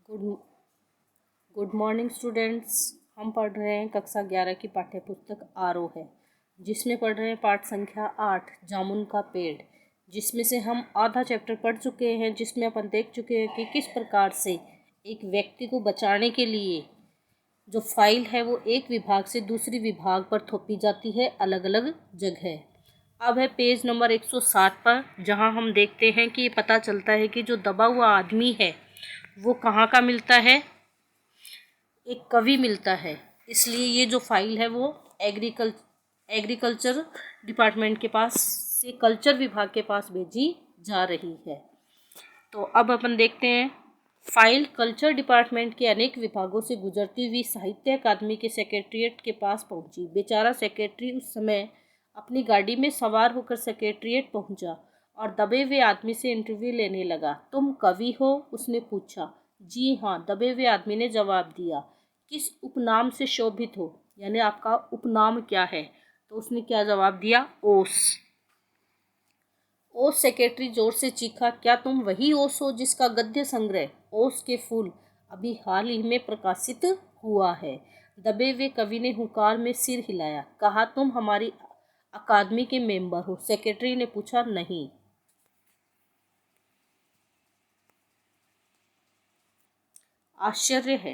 Good good morning students. हम पढ़ रहे हैं कक्षा 11 की पाठ्य पुस्तक आरो है, जिसमें पढ़ रहे हैं पाठ संख्या 8 जामुन का पेड़, जिसमें से हम आधा चैप्टर पढ़ चुके हैं, जिसमें अपन देख चुके हैं कि किस प्रकार से एक व्यक्ति को बचाने के लिए जो फाइल है वो एक विभाग से दूसरी विभाग पर थोपी जाती है अलग अलग जगह। अब है पेज नंबर 160 पर, जहां हम देखते हैं कि पता चलता है कि जो दबा हुआ आदमी है वो कहाँ का मिलता है, एक कवि मिलता है। इसलिए ये जो फाइल है वो एग्रीकल्चर डिपार्टमेंट के पास से कल्चर विभाग के पास भेजी जा रही है। तो अब अपन देखते हैं, फाइल कल्चर डिपार्टमेंट के अनेक विभागों से गुजरती हुई साहित्य अकादमी के सेक्रेटरीट के पास पहुंची। बेचारा सेक्रेटरी उस समय अपनी गाड़ी में सवार होकर सेक्रेटरीट पहुंचा और दबे हुए आदमी से इंटरव्यू लेने लगा। तुम कवि हो? उसने पूछा। जी हाँ, दबे हुए आदमी ने जवाब दिया। किस उपनाम से शोभित हो, यानी आपका उपनाम क्या है? तो उसने क्या जवाब दिया? ओस। ओस सेक्रेटरी जोर से चीखा, क्या तुम वही ओस हो जिसका गद्य संग्रह ओस के फूल अभी हाल ही में प्रकाशित हुआ है? दबे हुए कवि ने हुंकार में सिर हिलाया। कहा, तुम हमारी अकादमी के मेंबर हो? सेक्रेटरी ने पूछा। नहीं। आश्चर्य है।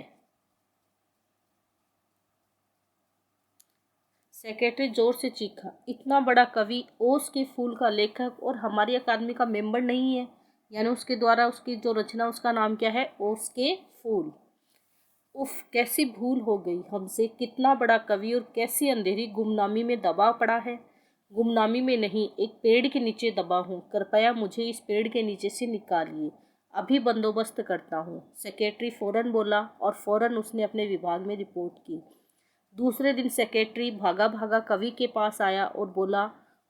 सेक्रेटरी जोर से चीखा, इतना बड़ा कवि, ओस के फूल का लेखक और हमारी अकादमी का मेंबर नहीं है? यानी उसके द्वारा उसकी जो रचना, उसका नाम क्या है? ओस के फूल। उफ, कैसी भूल हो गई हमसे। कितना बड़ा कवि और कैसी अंधेरी गुमनामी में दबा पड़ा है। गुमनामी में नहीं, एक पेड़ के नीचे दबा हूँ। कृपया मुझे इस पेड़ के नीचे से निकालिए, अभी बंदोबस्त करता हूँ। सेक्रेटरी फौरन बोला और फौरन उसने अपने विभाग में रिपोर्ट की। दूसरे दिन सेक्रेटरी भागा भागा कवि के पास आया और बोला,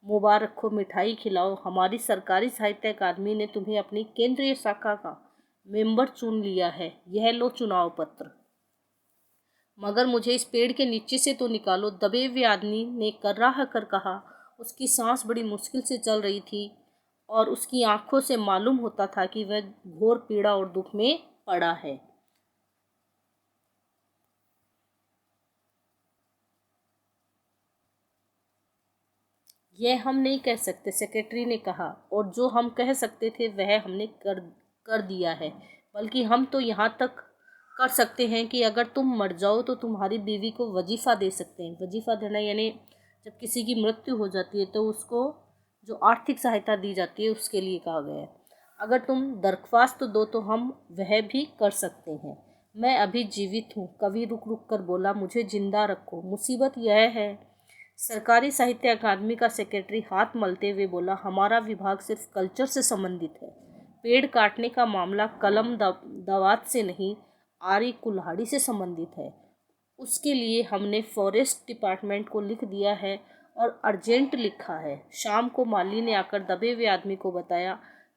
मुबारक हो, मिठाई खिलाओ, हमारी सरकारी साहित्य अकादमी ने तुम्हें अपनी केंद्रीय शाखा का मेंबर चुन लिया है। यह लो चुनाव पत्र। मगर मुझे इस पेड़ के नीचे से तो निकालो, दबे हुए आदमी ने कर्राह कर कहा। उसकी सांस बड़ी मुश्किल से चल रही थी और उसकी आंखों से मालूम होता था कि वह घोर पीड़ा और दुख में पड़ा है। यह हम नहीं कह सकते, सेक्रेटरी ने कहा, और जो हम कह सकते थे वह हमने कर दिया है। बल्कि हम तो यहाँ तक कर सकते हैं कि अगर तुम मर जाओ तो तुम्हारी बीवी को वजीफ़ा दे सकते हैं। वजीफ़ा देना यानी जब किसी की मृत्यु हो जाती है तो उसको जो आर्थिक सहायता दी जाती है उसके लिए कहा गया है। अगर तुम दरख्वास्त दो तो हम वह भी कर सकते हैं। मैं अभी जीवित हूँ, कवि रुक रुक कर बोला, मुझे जिंदा रखो। मुसीबत यह है, सरकारी साहित्य अकादमी का सेक्रेटरी हाथ मलते हुए बोला, हमारा विभाग सिर्फ कल्चर से संबंधित है। पेड़ काटने का मामला कलम दवात से नहीं, आरी कुल्हाड़ी से संबंधित है। उसके लिए हमने फॉरेस्ट डिपार्टमेंट को लिख दिया है और अर्जेंट लिखा है। शाम को माली ने आकर दबे हुए आदमी को बताया,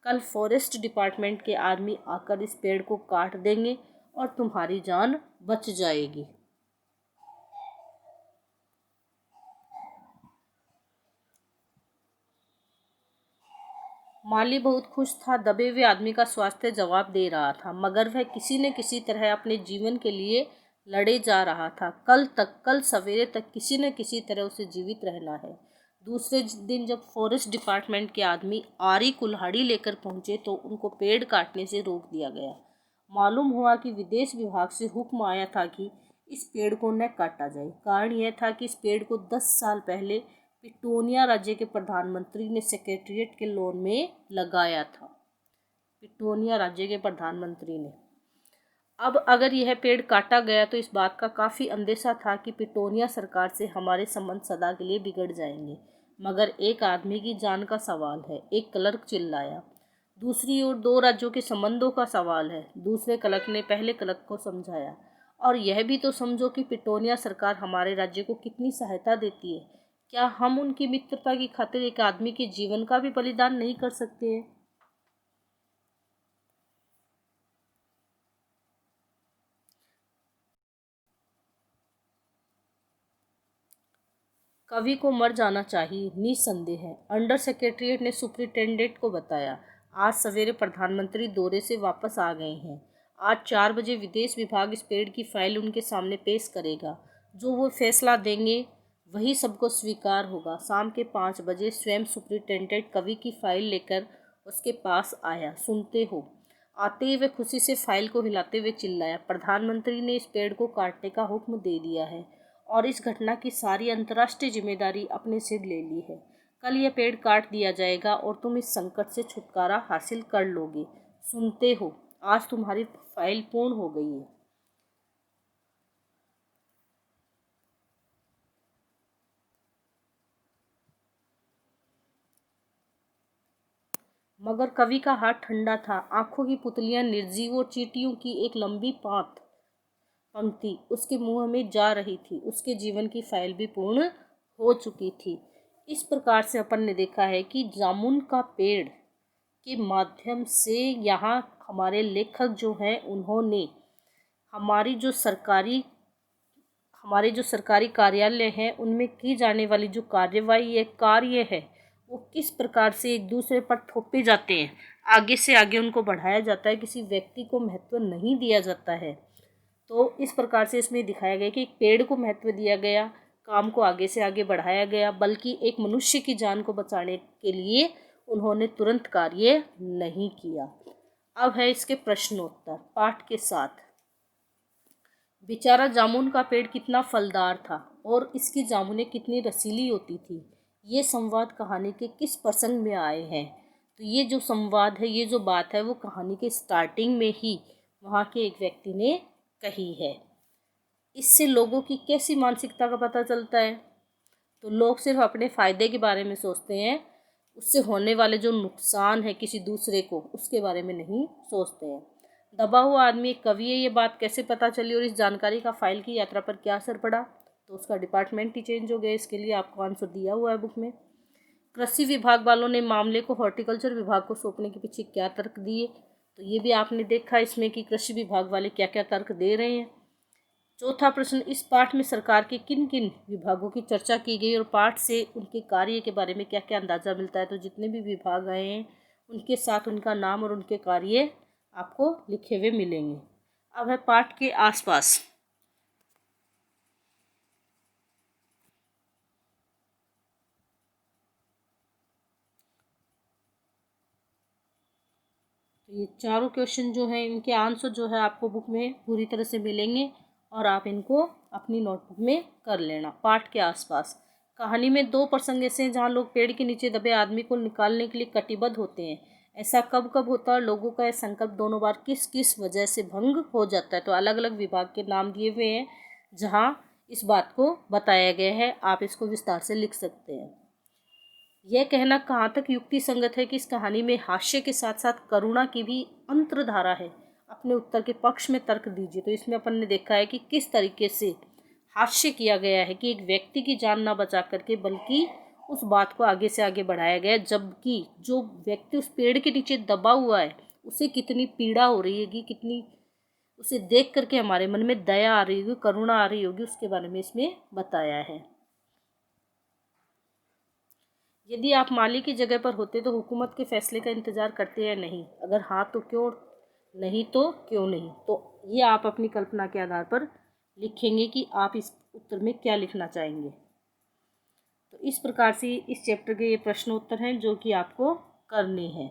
कल फॉरेस्ट डिपार्टमेंट के आदमी आकर इस पेड़ को काट देंगे और तुम्हारी जान बच जाएगी। माली बहुत खुश था। दबे हुए आदमी का स्वास्थ्य जवाब दे रहा था, मगर वह किसी न किसी तरह अपने जीवन के लिए लड़े जा रहा था। कल सवेरे तक किसी न किसी तरह उसे जीवित रहना है। दूसरे दिन जब फॉरेस्ट डिपार्टमेंट के आदमी आरी कुल्हाड़ी लेकर पहुंचे तो उनको पेड़ काटने से रोक दिया गया। मालूम हुआ कि विदेश विभाग से हुक्म आया था कि इस पेड़ को न काटा जाए। कारण यह था कि इस पेड़ को 10 साल पहले पिटोनिया राज्य के प्रधानमंत्री ने सेक्रेटरीट के लॉन में लगाया था। पिटोनिया राज्य के प्रधानमंत्री ने। अब अगर यह पेड़ काटा गया तो इस बात का काफ़ी अंदेशा था कि पिटोनिया सरकार से हमारे संबंध सदा के लिए बिगड़ जाएंगे। मगर एक आदमी की जान का सवाल है, एक क्लर्क चिल्लाया। दूसरी ओर 2 राज्यों के संबंधों का सवाल है, दूसरे क्लर्क ने पहले क्लर्क को समझाया। और यह भी तो समझो कि पिटोनिया सरकार हमारे राज्य को कितनी सहायता देती है। क्या हम उनकी मित्रता की खातिर एक आदमी के जीवन का भी बलिदान नहीं कर सकते हैं? कवि को मर जाना चाहिए, निस्संदेह है, अंडर सेक्रेटरीट ने सुपरिटेंडेंट को बताया। आज सवेरे प्रधानमंत्री दौरे से वापस आ गए हैं। आज 4 बजे विदेश विभाग इस पेड़ की फाइल उनके सामने पेश करेगा। जो वो फैसला देंगे वही सबको स्वीकार होगा। शाम के 5 बजे स्वयं सुपरिटेंडेंट कवि की फाइल लेकर उसके पास आया। सुनते हो? आते ही वह खुशी से फाइल को हिलाते हुए चिल्लाया, प्रधानमंत्री ने इस पेड़ को काटने का हुक्म दे दिया है और इस घटना की सारी अंतर्राष्ट्रीय जिम्मेदारी अपने सिर ले ली है। कल यह पेड़ काट दिया जाएगा और तुम इस संकट से छुटकारा हासिल कर लोगे। सुनते हो? आज तुम्हारी फाइल पूर्ण हो गई है। मगर कवि का हाथ ठंडा था। आंखों की पुतलियां निर्जीव और चींटियों की एक लंबी पंक्ति उसके मुंह में जा रही थी। उसके जीवन की फाइल भी पूर्ण हो चुकी थी। इस प्रकार से अपन ने देखा है कि जामुन का पेड़ के माध्यम से यहाँ हमारे लेखक जो हैं उन्होंने हमारी जो सरकारी हमारे जो सरकारी कार्यालय हैं उनमें की जाने वाली जो कार्यवाही है, कार्य है, वो किस प्रकार से एक दूसरे पर थोपे जाते हैं, आगे से आगे उनको बढ़ाया जाता है, किसी व्यक्ति को महत्व नहीं दिया जाता है। तो इस प्रकार से इसमें दिखाया गया कि एक पेड़ को महत्व दिया गया, काम को आगे से आगे बढ़ाया गया, बल्कि एक मनुष्य की जान को बचाने के लिए उन्होंने तुरंत कार्य नहीं किया। अब है इसके प्रश्नोत्तर पाठ के साथ। बेचारा जामुन का पेड़ कितना फलदार था और इसकी जामुनें कितनी रसीली होती थी। ये संवाद कहानी के किस प्रसंग में आए हैं? तो ये जो संवाद है, ये जो बात है, वो कहानी के स्टार्टिंग में ही वहाँ के एक व्यक्ति ने कही है। इससे लोगों की कैसी मानसिकता का पता चलता है? तो लोग सिर्फ अपने फ़ायदे के बारे में सोचते हैं, उससे होने वाले जो नुकसान है किसी दूसरे को, उसके बारे में नहीं सोचते हैं। दबा हुआ आदमी एक कवि है, ये बात कैसे पता चली और इस जानकारी का फाइल की यात्रा पर क्या असर पड़ा? तो उसका डिपार्टमेंट ही चेंज हो गया। इसके लिए आपको आंसर दिया हुआ है बुक में। कृषि विभाग वालों ने मामले को हॉर्टिकल्चर विभाग को सौंपने के पीछे क्या तर्क दिए? तो ये भी आपने देखा इसमें कि कृषि विभाग वाले क्या क्या तर्क दे रहे हैं। चौथा प्रश्न, इस पाठ में सरकार के किन किन विभागों की चर्चा की गई और पाठ से उनके कार्य के बारे में क्या क्या अंदाजा मिलता है? तो जितने भी विभाग आए हैं उनके साथ उनका नाम और उनके कार्य आपको लिखे हुए मिलेंगे। अब है पाठ के आसपास। तो ये चारों क्वेश्चन जो हैं इनके आंसर जो है आपको बुक में पूरी तरह से मिलेंगे और आप इनको अपनी नोटबुक में कर लेना। पाठ के आसपास कहानी में 2 प्रसंग ऐसे हैं जहाँ लोग पेड़ के नीचे दबे आदमी को निकालने के लिए कटिबद्ध होते हैं। ऐसा कब कब होता है? लोगों का यह संकल्प दोनों बार किस किस वजह से भंग हो जाता है? तो अलग अलग विभाग के नाम दिए हुए हैं जहाँ इस बात को बताया गया है। आप इसको विस्तार से लिख सकते हैं। यह कहना कहाँ तक युक्ति संगत है कि इस कहानी में हास्य के साथ साथ करुणा की भी अंतर्धारा है? अपने उत्तर के पक्ष में तर्क दीजिए। तो इसमें अपन ने देखा है कि किस तरीके से हास्य किया गया है कि एक व्यक्ति की जान ना बचा करके बल्कि उस बात को आगे से आगे बढ़ाया गया, जबकि जो व्यक्ति उस पेड़ के नीचे दबा हुआ है उसे कितनी पीड़ा हो रही होगी, कितनी उसे देख करके हमारे मन में दया आ रही होगी, करुणा आ रही होगी, उसके बारे में इसमें बताया है। यदि आप माली की जगह पर होते तो हुकूमत के फैसले का इंतज़ार करते या नहीं? अगर हाँ तो क्यों नहीं, तो क्यों नहीं? तो ये आप अपनी कल्पना के आधार पर लिखेंगे कि आप इस उत्तर में क्या लिखना चाहेंगे। तो इस प्रकार से इस चैप्टर के ये प्रश्न उत्तर हैं जो कि आपको करने हैं।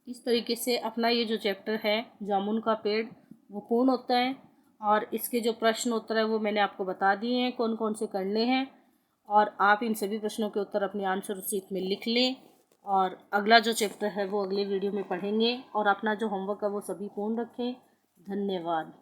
इस तरीके से अपना ये जो चैप्टर है जामुन का पेड़ वो पूर्ण होता है और इसके जो प्रश्न उत्तर है वो मैंने आपको बता दिए हैं कौन कौन से करने हैं और आप इन सभी प्रश्नों के उत्तर अपनी आंसर शीट में लिख लें और अगला जो चैप्टर है वो अगले वीडियो में पढ़ेंगे और अपना जो होमवर्क है वो सभी पूर्ण रखें। धन्यवाद।